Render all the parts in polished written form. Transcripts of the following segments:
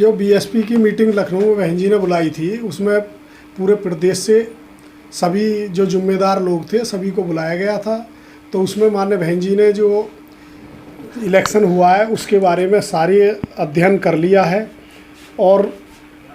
जो बीएसपी की मीटिंग लखनऊ में बहन जी ने बुलाई थी, उसमें पूरे प्रदेश से सभी जो जिम्मेदार लोग थे सभी को बुलाया गया था। तो उसमें माननीय बहन जी ने जो इलेक्शन हुआ है उसके बारे में सारी अध्ययन कर लिया है और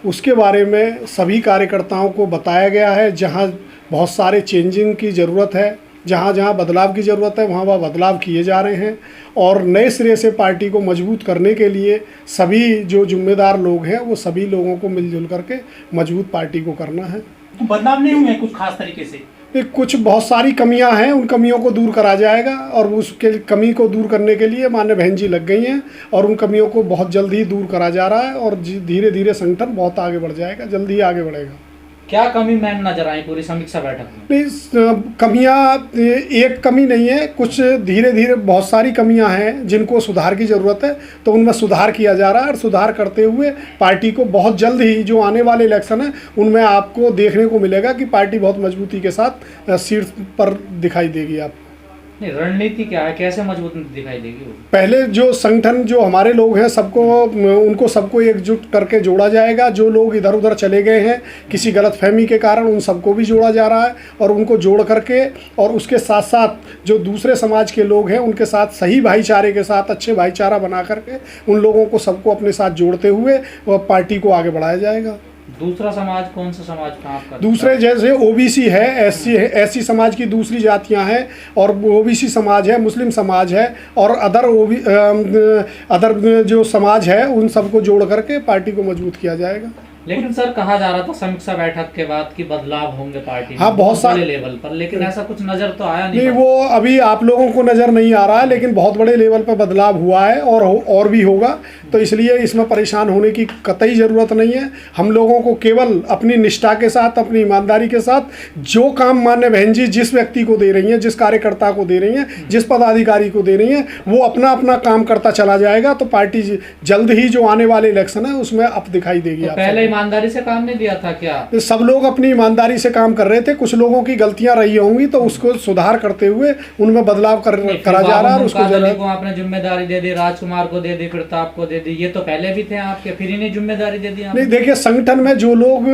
उसके बारे में सभी कार्यकर्ताओं को बताया गया है। जहां बहुत सारे चेंजिंग की ज़रूरत है, जहाँ जहाँ बदलाव की ज़रूरत है वहाँ वहाँ बदलाव किए जा रहे हैं और नए सिरे से पार्टी को मजबूत करने के लिए सभी जो जिम्मेदार लोग हैं वो सभी लोगों को मिलजुल करके मजबूत पार्टी को करना है। तो बदलाव नहीं हुए कुछ खास तरीके से? कुछ बहुत सारी कमियां हैं, उन कमियों को दूर करा जाएगा और उसके कमी को दूर करने के लिए माननीय बहन जी लग गई हैं और उन कमियों को बहुत जल्द ही दूर करा जा रहा है और धीरे धीरे संगठन बहुत आगे बढ़ जाएगा, जल्दी ही आगे बढ़ेगा। क्या कमी मैम नजर आई पूरी समीक्षा बैठक में? नहीं, कमियां एक कमी नहीं है, कुछ धीरे धीरे बहुत सारी कमियां हैं जिनको सुधार की ज़रूरत है, तो उनमें सुधार किया जा रहा है और सुधार करते हुए पार्टी को बहुत जल्द ही जो आने वाले इलेक्शन है उनमें आपको देखने को मिलेगा कि पार्टी बहुत मजबूती के साथ शीर्ष पर दिखाई देगी। आपको नहीं, रणनीति क्या है, कैसे मजबूत दिखाई देगी? पहले जो संगठन जो हमारे लोग हैं सबको एकजुट करके जोड़ा जाएगा। जो लोग इधर उधर चले गए हैं किसी गलतफहमी के कारण उन सबको भी जोड़ा जा रहा है और उनको जोड़ करके और उसके साथ साथ जो दूसरे समाज के लोग हैं उनके साथ सही भाईचारे के साथ अच्छे भाईचारा बना करके उन लोगों को सबको अपने साथ जोड़ते हुए वह पार्टी को आगे बढ़ाया जाएगा। दूसरा समाज कौन सा समाज का आपका? दूसरे जैसे ओबीसी है, एससी है, एससी समाज की दूसरी जातियां हैं और ओबीसी समाज है, मुस्लिम समाज है और अदर जो समाज है उन सबको जोड़ करके पार्टी को मजबूत किया जाएगा। लेकिन सर कहा जा रहा था समीक्षा बैठक के बाद कि बदलाव होंगे पार्टी में, हाँ, बहुत सारे लेवल पर, लेकिन ऐसा कुछ नजर तो आया नहीं। वो अभी आप लोगों को नज़र नहीं आ रहा है लेकिन बहुत बड़े लेवल पर बदलाव हुआ है और भी होगा, तो इसलिए इसमें परेशान होने की कतई ज़रूरत नहीं है। हम लोगों को केवल अपनी निष्ठा के साथ, अपनी ईमानदारी के साथ जो काम माननीय बहन जी जिस व्यक्ति को दे रही हैं, जिस कार्यकर्ता को दे रही हैं, जिस पदाधिकारी को दे रही हैं, वो अपना अपना काम करता चला जाएगा तो पार्टी जल्द ही जो आने वाले इलेक्शन है उसमें अब दिखाई देगी। तो पहले ईमानदारी से काम नहीं दिया था क्या? सब लोग अपनी ईमानदारी से काम कर रहे थे, कुछ लोगों की गलतियां रही होंगी तो उसको सुधार करते हुए उनमें बदलाव करा जा रहा है। उसको आपने जिम्मेदारी दे दी, राजकुमार को दे दी, प्रताप को दे दी, ये तो पहले भी थे आपके, फिर इन्हें जिम्मेदारी दे दी? नहीं, देखिए संगठन में जो लोग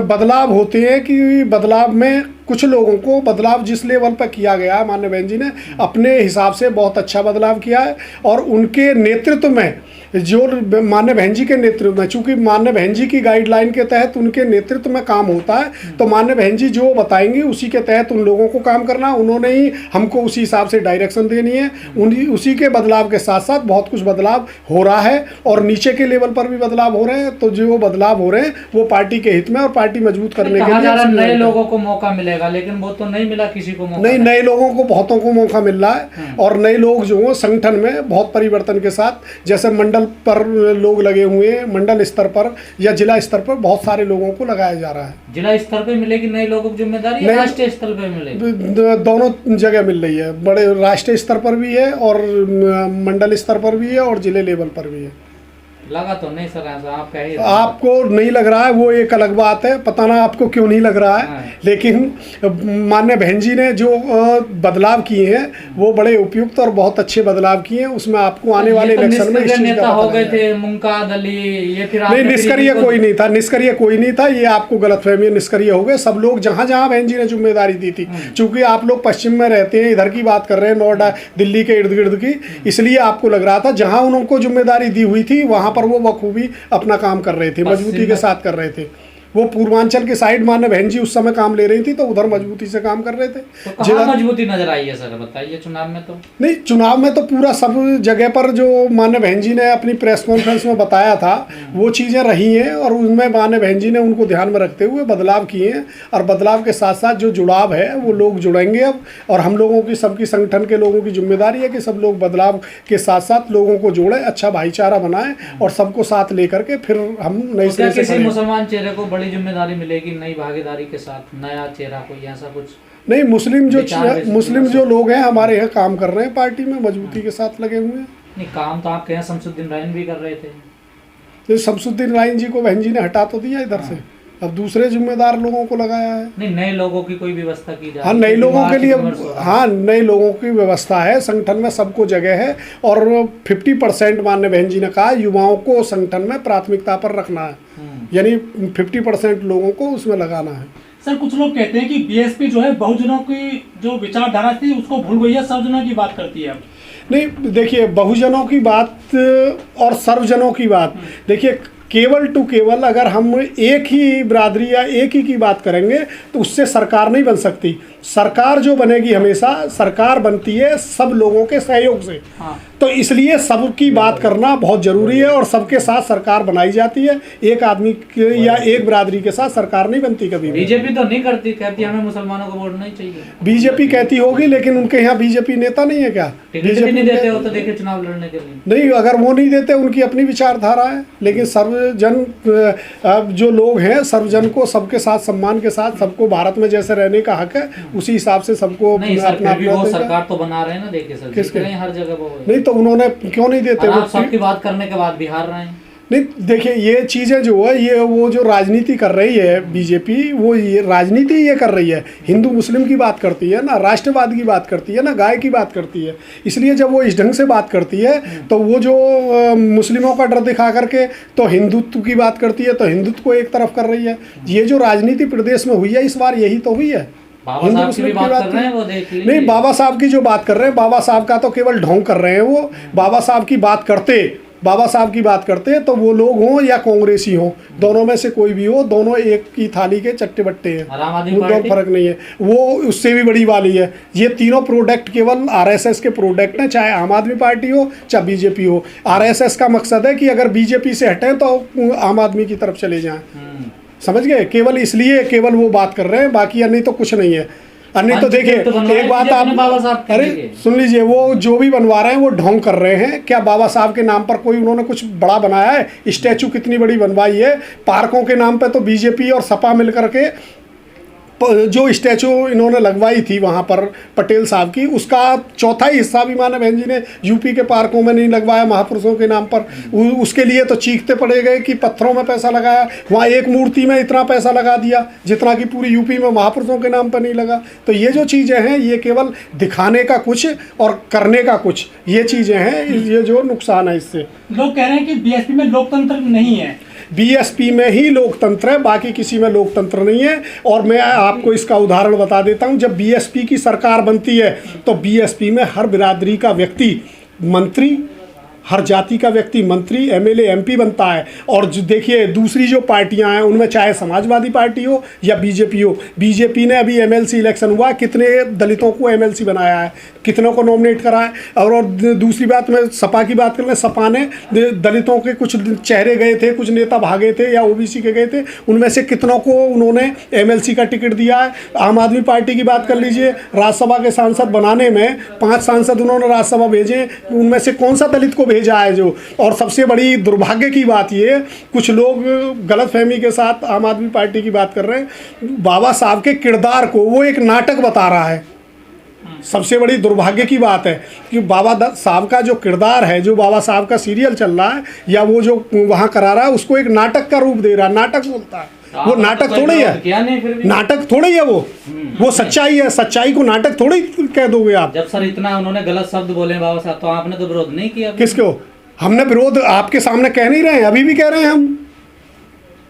बदलाव होते हैं कि बदलाव में कुछ लोगों को बदलाव जिस लेवल पर किया गया है माननीय बहन जी ने अपने हिसाब से बहुत अच्छा बदलाव किया है और उनके नेतृत्व में जो माननीय बहन जी के नेतृत्व में, चूंकि माननीय बहन जी की गाइडलाइन के तहत उनके नेतृत्व में काम होता है तो माननीय बहन जी जो बताएंगी उसी के तहत उन लोगों को काम करना, उन्होंने ही हमको उसी हिसाब से डायरेक्शन देनी है। उसी के बदलाव के साथ साथ बहुत कुछ बदलाव हो रहा है और नीचे के लेवल पर भी बदलाव हो रहे हैं, तो जो बदलाव हो रहे हैं वो पार्टी के हित में और पार्टी मजबूत करने के लिए नए लोगों को मौका मिलेगा, लेकिन वो तो नहीं मिला किसी को मौका। नहीं, नए लोगों को बहुतों को मौका मिल रहा है और नए लोग जो हैं संगठन में बहुत परिवर्तन के साथ, जैसे मंडल पर लोग लगे हुए हैं, मंडल स्तर पर या जिला स्तर पर बहुत सारे लोगों को लगाया जा रहा है। जिला स्तर पे मिलेगी नए लोगों की जिम्मेदारी, राष्ट्रीय स्तर पे मिलेगी? दोनों जगह मिल रही है, बड़े राष्ट्रीय स्तर पर भी है और मंडल स्तर पर भी है और जिले लेवल पर भी है। लगा तो नहीं सर ऐसा आप कह ही आपको नहीं लग रहा है वो एक अलग बात है, पता ना आपको क्यों नहीं लग रहा है, लेकिन माननीय बहन जी ने जो बदलाव किए हैं वो बड़े उपयुक्त और बहुत अच्छे बदलाव किए हैं। उसमें आपको आने वाले इलेक्शन में इस नेता हो गए थे मुंका दली, ये फिर नहीं, निष्क्रिय कोई नहीं था, निष्क्रिय कोई नहीं था, ये आपको गलतफहमी, निष्क्रिय हो गए सब लोग जहाँ जहाँ बहन जी ने जिम्मेदारी दी थी। चूंकि आप लोग पश्चिम में रहते हैं, इधर की बात कर रहे हैं, नोएडा दिल्ली के इर्द गिर्द की, इसलिए आपको लग रहा था जहाँ उनको जिम्मेदारी दी हुई थी वहाँ पर वो बखूबी अपना काम कर रहे थे, मजबूती के साथ कर रहे थे। वो पूर्वांचल के साइड माननीय बहन जी उस समय काम ले रही थी तो उधर मजबूती से काम कर रहे थे। तो कहाँ मजबूती नजर आई है सर, बताइए? चुनाव में तो नहीं, चुनाव में तो पूरा सब जगह पर जो माननीय बहन जी ने अपनी प्रेस कॉन्फ्रेंस में बताया था वो चीज़ें रही हैं और उनमें माननीय बहन जी ने उनको ध्यान में रखते हुए बदलाव किए हैं और बदलाव के साथ साथ जो जुड़ाव है वो लोग जुड़ेंगे अब, और हम लोगों की सबकी संगठन के लोगों की जिम्मेदारी है कि सब लोग बदलाव के साथ साथ लोगों को जोड़े, अच्छा भाईचारा बनाए और सबको साथ लेकर के फिर हम नई सिरे से किसी मुसलमान चेहरे को बड़ी जिम्मेदारी मिलेगी नई भागीदारी के साथ, नया चेहरा कोई ऐसा कुछ? नहीं, मुस्लिम जो लोग हैं हमारे यहाँ काम कर रहे हैं, पार्टी में मजबूती के साथ लगे हुए हैं। नहीं, काम तो आपके यहाँ शमसुद्दीन राइन भी कर रहे थे। तो शमसुद्दीन राइन जी को बहन जी ने हटा तो दिया इधर से, अब दूसरे जिम्मेदार लोगों को लगाया है। नहीं, नए लोगों की कोई व्यवस्था की जाए? हाँ, नए लोगों के लिए, मार्च हो रहा है। हाँ, नए लोगों की व्यवस्था है, संगठन में सबको जगह है। और 50% माननीय बहन जी ने कहा युवाओं को संगठन में प्राथमिकता पर रखना है, यानी 50% लोगों को उसमें लगाना है। सर, कुछ लोग कहते हैं कि बीएसपी जो है बहुजनों की जो विचारधारा थी उसको भूल गई है, सर्वजनों की बात करती है अब। नहीं, देखिए, बहुजनों की बात और सर्वजनों की बात, देखिए, केवल टू केवल अगर हम एक ही बिरादरी या एक ही की बात करेंगे तो उससे सरकार नहीं बन सकती। सरकार जो बनेगी, हमेशा सरकार बनती है सब लोगों के सहयोग से। हाँ। तो इसलिए सबकी बात करना बहुत ज़रूरी है और सबके साथ सरकार बनाई जाती है। एक आदमी या एक बिरादरी के साथ सरकार नहीं बनती कभी भी। बीजेपी तो नहीं करती, कहती हमें मुसलमानों को वोट नहीं चाहिए। बीजेपी कहती होगी, लेकिन उनके यहाँ बीजेपी नेता नहीं है क्या? टिकट भी नहीं देते हो तो देखिए चुनाव लड़ने के लिए। नहीं, अगर वो नहीं देते, उनकी अपनी विचारधारा है। लेकिन सर्वजन जो लोग हैं, सर्वजन को सबके साथ सम्मान के साथ सबको भारत में जैसे रहने का हक है, उसी हिसाब से सबको नहीं सर, अपना फिर भी वो अपना सरकार तो बना रहे हैं ना, देखिए सर, किसके? जीत रहे हैं हर जगह वो। नहीं, तो उन्होंने क्यों नहीं देते? और वो आप सबकी बात करने के बाद भी हार रहे हैं। नहीं, देखिए, ये चीज़ें जो है, ये वो जो राजनीति कर रही है बीजेपी, वो ये राजनीति ये कर रही है, हिंदू मुस्लिम की बात करती है ना, राष्ट्रवाद की बात करती है ना, गाय की बात करती है। इसलिए जब वो इस ढंग से बात करती है तो वो जो मुस्लिमों का डर दिखा करके तो हिंदुत्व की बात करती है, तो हिंदुत्व को एक तरफ कर रही है। ये जो राजनीति प्रदेश में हुई है इस बार, यही तो हुई है। बाबा साहब की भी बात कर रहे हैं, वो देख लीजिए। नहीं, बाबा साहब की जो बात कर रहे हैं, बाबा साहब का तो केवल ढोंग कर रहे हैं वो। बाबा साहब की बात करते तो वो लोग हों या कांग्रेसी हों, दोनों में से कोई भी हो, दोनों एक की थाली के चट्टे बट्टे हैं, कोई फर्क नहीं है। वो उससे भी बड़ी वाली है। ये तीनों प्रोडक्ट केवल आरएसएस के प्रोडक्ट हैं, चाहे आम आदमी पार्टी हो चाहे बीजेपी हो। आरएसएस का मकसद है कि अगर बीजेपी से हटें तो आम आदमी की तरफ चले जाएं। समझ गए? केवल इसलिए केवल वो बात कर रहे हैं, बाकी अन्य तो कुछ नहीं है। अन्य तो देखिए, एक बात आप, अरे सुन लीजिए, वो जो भी बनवा रहे हैं वो ढोंग कर रहे हैं। क्या बाबा साहब के नाम पर कोई उन्होंने कुछ बड़ा बनाया है? स्टैचू कितनी बड़ी बनवाई है। पार्कों के नाम पे तो बीजेपी और सपा मिलकर के जो स्टैचू इन्होंने लगवाई थी वहाँ पर पटेल साहब की, उसका चौथा ही हिस्सा भी माननीय बहन जी ने यूपी के पार्कों में नहीं लगवाया महापुरुषों के नाम पर। उसके लिए तो चीखते पड़े गए कि पत्थरों में पैसा लगाया, वहाँ एक मूर्ति में इतना पैसा लगा दिया जितना कि पूरी यूपी में महापुरुषों के नाम पर नहीं लगा। तो ये जो चीज़ें हैं, ये केवल दिखाने का कुछ और करने का कुछ, ये चीज़ें हैं, ये जो नुकसान है इससे। लोग कह रहे हैं कि बीएसपी में लोकतंत्र नहीं है। बीएसपी में ही लोकतंत्र है, बाकी किसी में लोकतंत्र नहीं है। और मैं आपको इसका उदाहरण बता देता हूं। जब बीएसपी की सरकार बनती है तो बीएसपी में हर बिरादरी का व्यक्ति मंत्री, हर जाति का व्यक्ति मंत्री, एमएलए, एमपी बनता है। और जो देखिए, दूसरी जो पार्टियां हैं उनमें चाहे समाजवादी पार्टी हो या बीजेपी हो, बीजेपी ने अभी एमएलसी इलेक्शन हुआ, कितने दलितों को एमएलसी बनाया है, कितनों को नॉमिनेट करा है। और दूसरी बात, मैं सपा की बात कर लें, सपा ने दलितों के कुछ चेहरे गए थे, कुछ नेता भागे थे या ओबीसी के गए थे, उनमें से कितनों को उन्होंने एमएलसी का टिकट दिया है। आम आदमी पार्टी की बात कर लीजिए, राज्यसभा के सांसद बनाने में 5 सांसद उन्होंने राज्यसभा भेजे, उनमें से कौन सा दलित को भेजा है जो। और सबसे बड़ी दुर्भाग्य की बात ये, कुछ लोग गलतफहमी के साथ आम आदमी पार्टी की बात कर रहे हैं, बाबा साहब के किरदार को वो एक नाटक बता रहा है। सबसे बड़ी दुर्भाग्य की बात है कि बाबा साहब का जो किरदार है, जो बाबा साहब का सीरियल चल रहा है या वो जो वहाँ करा रहा है, उसको एक नाटक का रूप दे रहा है, नाटक बोलता है। वो नाटक थोड़ी है, नाटक थोड़ी है वो सच्चाई है। सच्चाई को नाटक थोड़ी कह दोगे आप। जब सर इतना उन्होंने गलत शब्द बोले बाबा साहब, तो आपने तो विरोध नहीं किया? किसको? हमने विरोध आपके सामने कह नहीं रहे हैं, अभी भी कह रहे हैं, हम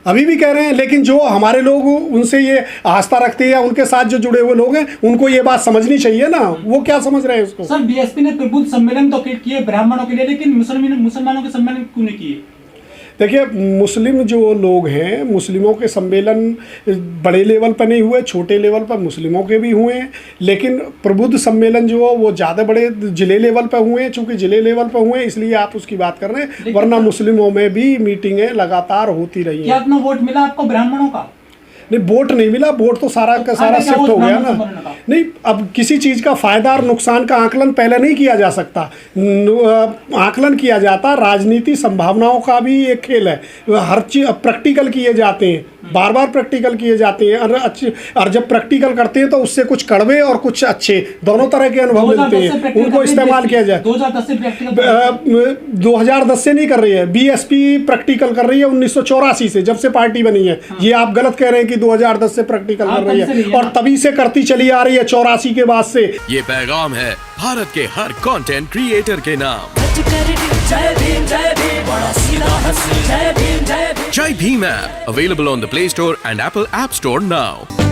अभी भी कह रहे हैं। लेकिन जो हमारे लोग उनसे ये आस्था रखते हैं या उनके साथ जो जुड़े हुए लोग हैं, उनको ये बात समझनी चाहिए ना। वो क्या समझ रहे हैं उसको? सर, बीएसपी ने प्रबुद्ध सम्मेलन तो किए ब्राह्मणों के लिए, लेकिन मुसलमानों के सम्मेलन क्यों नहीं किए? देखिए, मुस्लिम जो लोग हैं, मुस्लिमों के सम्मेलन बड़े लेवल पर नहीं हुए, छोटे लेवल पर मुस्लिमों के भी हुए हैं। लेकिन प्रबुद्ध सम्मेलन जो वो ज़्यादा बड़े जिले लेवल पर हुए हैं। चूँकि जिले लेवल पर हुए हैं इसलिए आप उसकी बात कर रहे हैं, वरना मुस्लिमों में भी मीटिंगें लगातार होती रही हैं। क्या इतना वोट मिला आपको ब्राह्मणों का? नहीं, वोट नहीं मिला, वोट तो सारा का सारा शिफ्ट हो गया ना। नहीं, अब किसी चीज़ का फ़ायदा और नुकसान का आकलन पहले नहीं किया जा सकता। आकलन किया जाता, राजनीति संभावनाओं का भी एक खेल है, हर चीज़ प्रैक्टिकल किए जाते हैं। बार बार प्रैक्टिकल किए जाते हैं, और जब प्रैक्टिकल करते हैं तो उससे कुछ कड़वे और कुछ अच्छे दोनों तरह के अनुभव मिलते हैं, उनको इस्तेमाल किया जाए। 2010 से प्रैक्टिकल 2010 से नहीं कर रही है, बीएसपी प्रैक्टिकल कर रही है 1984 से, जब से पार्टी बनी है। ये आप गलत कह रहे हैं कि 2010 से प्रैक्टिकल कर रही है, और तभी से करती चली आ रही है 84 के बाद से। ये पैगाम है भारत के हर कंटेंट क्रिएटर के नाम। जय Bhim app available on the play store and Apple app store now.